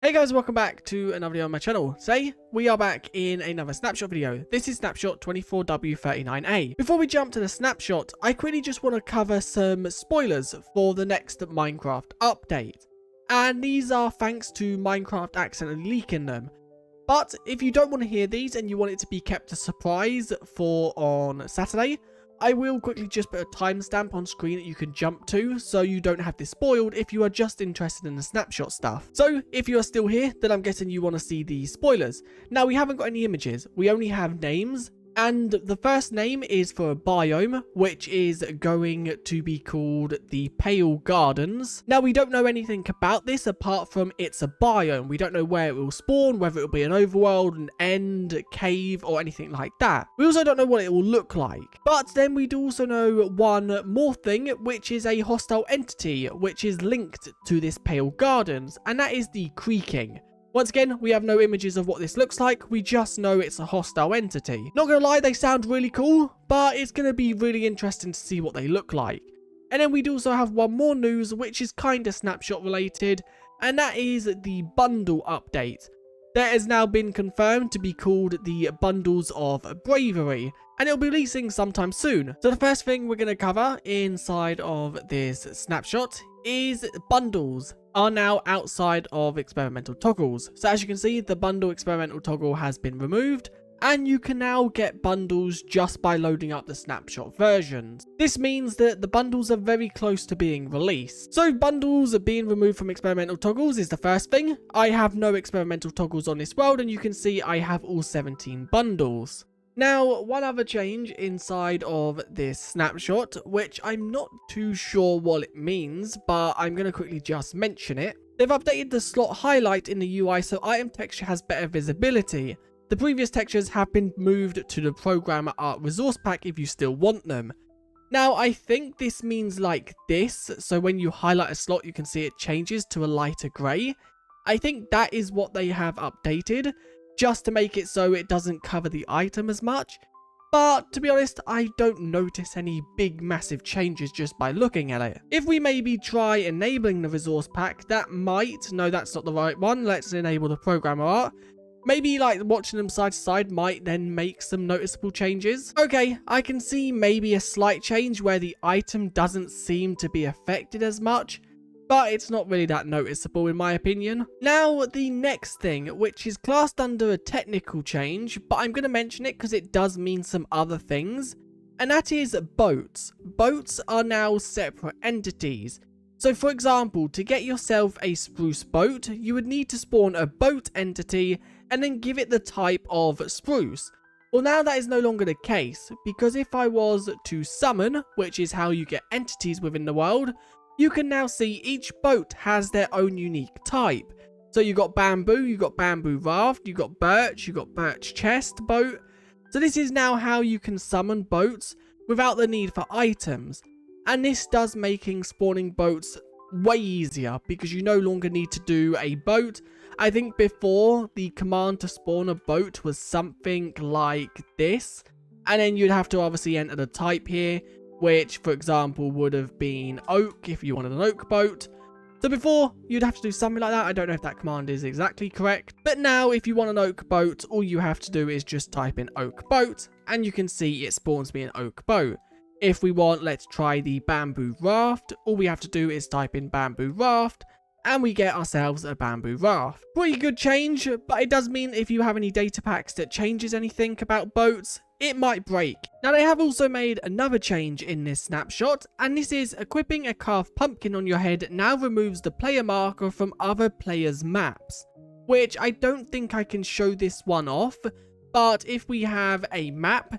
Hey guys, welcome back to another video on my channel. Today, we are back in another snapshot video. This is Snapshot 24W39A. Before we jump to the snapshot, I quickly just want to cover some spoilers for the next Minecraft update. And these are thanks to Minecraft accidentally leaking them. But if you don't want to hear these and you want it to be kept a surprise for on Saturday, I will quickly just put a timestamp on screen that you can jump to so you don't have this spoiled if you are just interested in the snapshot stuff. So if you are still here, then I'm guessing you want to see the spoilers. Now we haven't got any images, we only have names. And the first name is for a biome, which is going to be called the Pale Gardens. Now, we don't know anything about this apart from it's a biome. We don't know where it will spawn, whether it will be an overworld, an end, cave, or anything like that. We also don't know what it will look like. But then we do also know one more thing, which is a hostile entity, which is linked to this Pale Gardens, and that is the Creaking. Once again, we have no images of what this looks like, we just know it's a hostile entity. Not gonna lie, they sound really cool, but it's gonna be really interesting to see what they look like. And then we do also have one more news, which is kinda snapshot related, and that is the bundle update. That has now been confirmed to be called the Bundles of Bravery, and it'll be releasing sometime soon. So the first thing we're gonna cover inside of this snapshot is bundles are now outside of experimental toggles. So as you can see, the bundle experimental toggle has been removed, and you can now get bundles just by loading up the snapshot versions. This means that the bundles are very close to being released. So bundles are being removed from experimental toggles is the first thing. I have no experimental toggles on this world, and you can see I have all 17 bundles. Now, one other change inside of this snapshot, which I'm not too sure what it means, but I'm going to quickly just mention it. They've updated the slot highlight in the UI so item texture has better visibility. The previous textures have been moved to the Programmer Art Resource Pack if you still want them. Now, I think this means like this, so when you highlight a slot you can see it changes to a lighter grey. I think that is what they have updated, just to make it so it doesn't cover the item as much. But to be honest, I don't notice any big massive changes just by looking at it. If we maybe try enabling the resource pack, that might, no that's not the right one, let's enable the programmer art. Maybe like watching them side to side might then make some noticeable changes. Okay, I can see maybe a slight change where the item doesn't seem to be affected as much, but it's not really that noticeable in my opinion. Now, the next thing, which is classed under a technical change, but I'm going to mention it because it does mean some other things, and that is boats. Boats are now separate entities. So for example, to get yourself a spruce boat, you would need to spawn a boat entity and then give it the type of spruce. Well, now that is no longer the case, because if I was to summon, which is how you get entities within the world, you can now see each boat has their own unique type. So you got bamboo raft, you got birch chest boat. So this is now how you can summon boats without the need for items. And this does making spawning boats way easier because you no longer need to do a boat. I think before the command to spawn a boat was something like this. And then you'd have to obviously enter the type here, which for example would have been oak if you wanted an oak boat. So before, you'd have to do something like that. I don't know if that command is exactly correct. But now if you want an oak boat, all you have to do is just type in oak boat and you can see it spawns me an oak boat. If we want, let's try the bamboo raft. All we have to do is type in bamboo raft and we get ourselves a bamboo raft. Pretty good change, but it does mean if you have any data packs that changes anything about boats, it might break. Now they have also made another change in this snapshot, and this is equipping a carved pumpkin on your head now removes the player marker from other players' maps. Which I don't think I can show this one off, but if we have a map,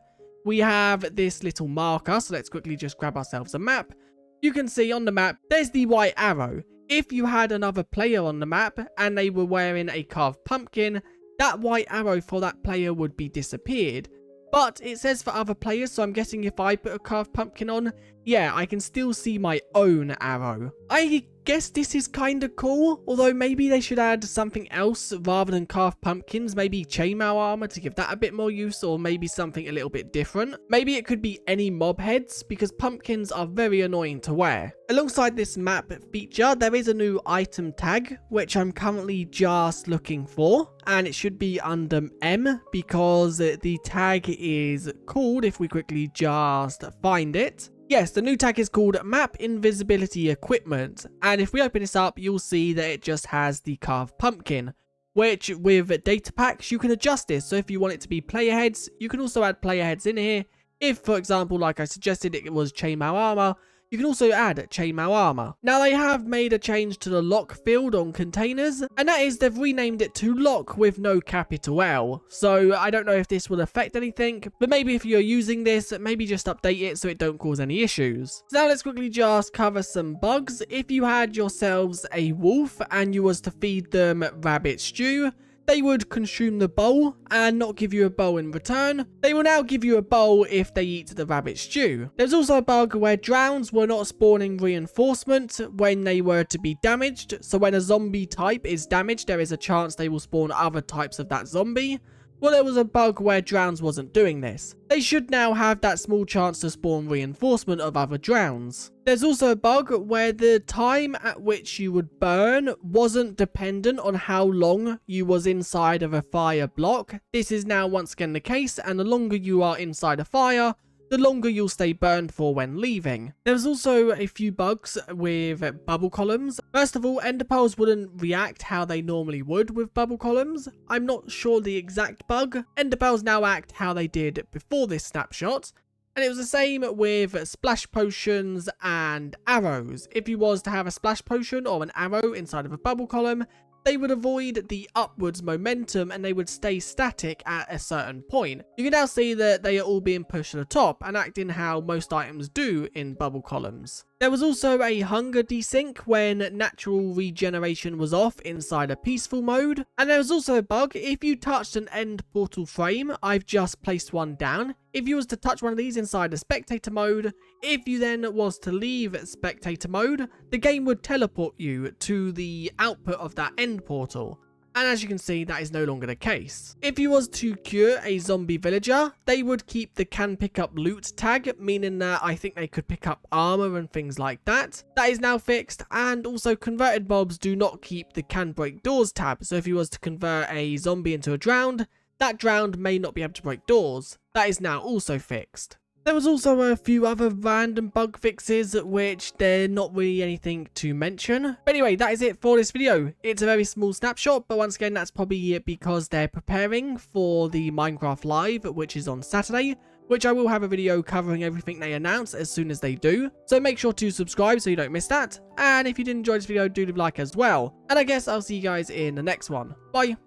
we have this little marker, so let's quickly just grab ourselves a map. You can see on the map, there's the white arrow. If you had another player on the map and they were wearing a carved pumpkin, that white arrow for that player would be disappeared. But it says for other players, so I'm guessing if I put a carved pumpkin on, yeah, I can still see my own arrow. I guess this is kind of cool, although maybe they should add something else rather than carved pumpkins, maybe chainmail armor to give that a bit more use, or maybe something a little bit different. Maybe it could be any mob heads, because pumpkins are very annoying to wear. Alongside this map feature, there is a new item tag, which I'm currently just looking for, and it should be under M, because the tag is called, if we quickly just find it. Yes, the new tag is called Map Invisibility Equipment, and if we open this up, you'll see that it just has the carved pumpkin, which with data packs, you can adjust this. So if you want it to be player heads, you can also add player heads in here. If, for example, like I suggested, it was chainmail armor, you can also add chainmail armor. Now, they have made a change to the lock field on containers, and that is they've renamed it to lock with no capital L. So I don't know if this will affect anything, but maybe if you're using this, maybe just update it so it don't cause any issues. So now let's quickly just cover some bugs. If you had yourselves a wolf and you was to feed them rabbit stew, they would consume the bowl and not give you a bowl in return. They will now give you a bowl if they eat the rabbit stew. There's also a bug where drowns were not spawning reinforcement when they were to be damaged. So when a zombie type is damaged, there is a chance they will spawn other types of that zombie. Well, there was a bug where drowns wasn't doing this. They should now have that small chance to spawn reinforcement of other drowns. There's also a bug where the time at which you would burn wasn't dependent on how long you was inside of a fire block. This is now once again the case, and the longer you are inside a fire, the longer you'll stay burned for when leaving. There's also a few bugs with bubble columns. First of all, ender pearls wouldn't react how they normally would with bubble columns. I'm not sure the exact bug. Ender pearls now act how they did before this snapshot. And it was the same with splash potions and arrows. If you was to have a splash potion or an arrow inside of a bubble column, they would avoid the upwards momentum and they would stay static at a certain point. You can now see that they are all being pushed to the top and acting how most items do in bubble columns. There was also a hunger desync when natural regeneration was off inside a peaceful mode. And there was also a bug if you touched an end portal frame. I've just placed one down. If you was to touch one of these inside a spectator mode, if you then was to leave spectator mode, the game would teleport you to the output of that end portal. And as you can see, that is no longer the case. If you was to cure a zombie villager, they would keep the can pick up loot tag, meaning that I think they could pick up armor and things like that. That is now fixed, and also converted mobs do not keep the can break doors tab. So if you was to convert a zombie into a drowned, that drowned may not be able to break doors. That is now also fixed. There was also a few other random bug fixes, which they're not really anything to mention. But anyway, that is it for this video. It's a very small snapshot, but once again, that's probably it because they're preparing for the Minecraft Live, which is on Saturday, which I will have a video covering everything they announce as soon as they do. So make sure to subscribe so you don't miss that. And if you did enjoy this video, do leave a like as well. And I guess I'll see you guys in the next one. Bye.